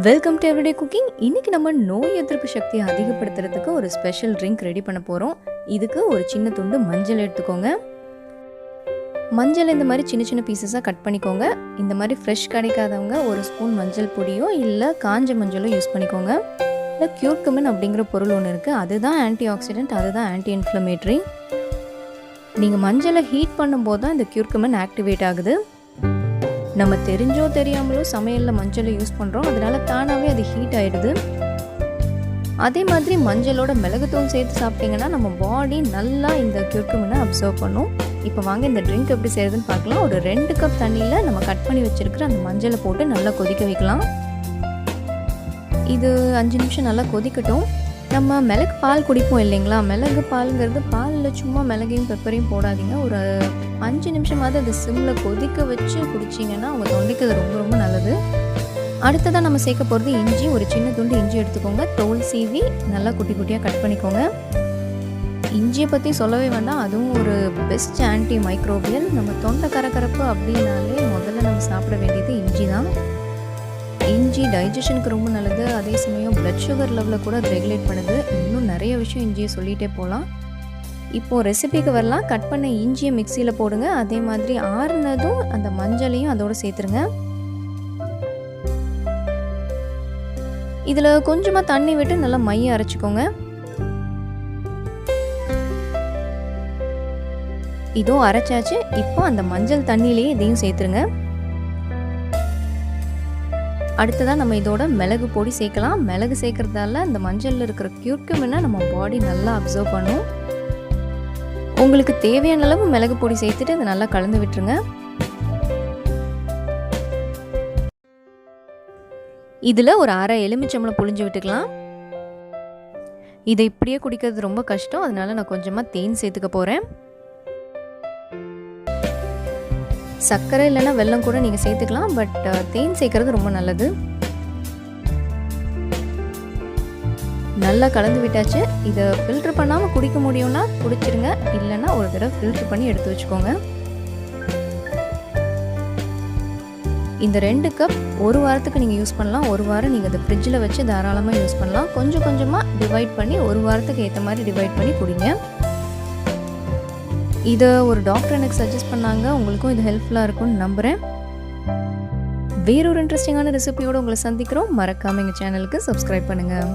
Welcome to everyday cooking. இன்றைக்கி நம்ம நோய் எதிர்ப்பு சக்தியை அதிகப்படுத்துறதுக்கு ஒரு ஸ்பெஷல் ட்ரிங்க் ரெடி பண்ண போகிறோம். இதுக்கு ஒரு சின்ன துண்டு மஞ்சள் எடுத்துக்கோங்க. மஞ்சள் இந்த மாதிரி சின்ன சின்ன பீசஸாக கட் பண்ணிக்கோங்க. இந்த மாதிரி ஃப்ரெஷ் கிடைக்காதவங்க ஒரு ஸ்பூன் மஞ்சள் பொடியோ இல்லை காஞ்ச மஞ்சளோ யூஸ் பண்ணிக்கோங்க. இல்லை கியூர்குமின் அப்படிங்கிற பொருள் ஒன்று இருக்குது, அதுதான் ஆன்டி ஆக்சிடென்ட், அதுதான் ஆன்டி இன்ஃப்ளமேட்ரி. நீங்கள் மஞ்சளை ஹீட் பண்ணும்போது தான் இந்த கியூர்குமின் ஆக்டிவேட் ஆகுது. நம்ம தெரிஞ்சோ தெரியாமலோ சமையலில் மஞ்சளை யூஸ் பண்ணுறோம், அதனால தானாகவே அது ஹீட் ஆகிடுது. அதே மாதிரி மஞ்சளோட மிளகுத்தூள் சேர்த்து சாப்பிட்டிங்கன்னா நம்ம பாடி நல்லா இந்த கியூர்குமினை அப்சர்வ் பண்ணும். இப்போ வாங்க இந்த ட்ரிங்க் எப்படி செய்யறதுன்னு பார்க்கலாம். ஒரு 2 கப் தண்ணியில் நம்ம கட் பண்ணி வச்சுருக்கிற அந்த மஞ்சளை போட்டு நல்லா கொதிக்க வைக்கலாம். இது 5 நிமிஷம் நல்லா கொதிக்கட்டும். நம்ம மிளகு பால் குடிப்போம் இல்லைங்களா, மிளகு பாலுங்கிறது பாலில் சும்மா மிளகையும் பெப்பரையும் போடாதீங்க. ஒரு 5 நிமிஷமாவது அது சிம்மில் கொதிக்க வச்சு குடிச்சிங்கன்னா உங்கள் தொண்டைக்கு அது ரொம்ப ரொம்ப நல்லது. அடுத்ததாக நம்ம சேர்க்க போகிறது இஞ்சி. ஒரு சின்ன துண்டு இஞ்சி எடுத்துக்கோங்க. தோல் சீவி நல்லா குட்டி குட்டியாக கட் பண்ணிக்கோங்க. இஞ்சியை பற்றி சொல்லவே வேண்டாம், அதுவும் ஒரு பெஸ்ட் ஆன்டி மைக்ரோபியல். நம்ம தொண்டை கரகரப்பு அப்படின்னாலே முதல்ல நம்ம சாப்பிட வேண்டியது இஞ்சி தான். இஞ்சி டைஜஷனுக்கு ரொம்ப நல்லது, அதே சமயம் பிளட் சுகர் லெவலை கூட ரெகுலேட் பண்ணுது. இன்னும் நிறைய விஷயம் இஞ்சியை சொல்லிகிட்டே போகலாம். இப்போது ரெசிபிக்கு வரலாம். கட் பண்ண இஞ்சியை மிக்சியில் போடுங்க. அதே மாதிரி ஆறுனதும் அந்த மஞ்சளையும் அதோடு சேர்த்துருங்க. இதில் கொஞ்சமாக தண்ணி விட்டு நல்லா மைய அரைச்சிக்கோங்க. இதோ அரைச்சாச்சு. இப்போ அந்த மஞ்சள் தண்ணியிலேயே இதையும் சேர்த்துருங்க. அடுத்ததாக நம்ம இதோட மிளகு பொடி சேர்க்கலாம். மிளகு சேர்க்கறதால அந்த மஞ்சளில் இருக்கிற கியூர்குமினை நம்ம பாடி நல்லா அப்சர்வ் பண்ணும். உங்களுக்கு தேவையான அளவு மிளகு பொடி சேர்த்துட்டு அதை நல்லா கலந்து விட்டுருங்க. இதில் ஒரு அரை எலுமிச்சம்பழம் புழிஞ்சு விட்டுக்கலாம். இதை இப்படியே குடிக்கிறது ரொம்ப கஷ்டம், அதனால நான் கொஞ்சமாக தேன் சேர்த்துக்க போகிறேன். சர்க்கரை இல்லைன்னா வெல்லம் கூட நீங்கள் சேர்த்துக்கலாம், பட் தேன் சேர்க்கறது ரொம்ப நல்லது. நல்லா கலந்து விட்டாச்சு. இதை ஃபில்டர் பண்ணாமல் குடிக்க முடியும்னா குடிச்சிருங்க, இல்லைன்னா ஒரு தடவை ஃபில்டர் பண்ணி எடுத்து வச்சுக்கோங்க. இந்த 2 கப் ஒரு வாரத்துக்கு நீங்கள் யூஸ் பண்ணலாம். ஒரு வாரம் நீங்கள் அதை ஃப்ரிட்ஜில் வச்சு தாராளமாக யூஸ் பண்ணலாம். கொஞ்சம் கொஞ்சமாக டிவைட் பண்ணி ஒரு வாரத்துக்கு ஏற்ற மாதிரி டிவைட் பண்ணி குடிங்க. இதை ஒரு டாக்டர் எனக்கு சஜஸ்ட் பண்ணாங்க. உங்களுக்கும் இது ஹெல்ப்ஃபுல்லாக இருக்கும்னு நம்புகிறேன். வேறொரு இன்ட்ரெஸ்டிங்கான ரெசிபியோடு உங்களை சந்திக்கிறோம். மறக்காமல் எங்கள் சேனலுக்கு சப்ஸ்கிரைப் பண்ணுங்கள்.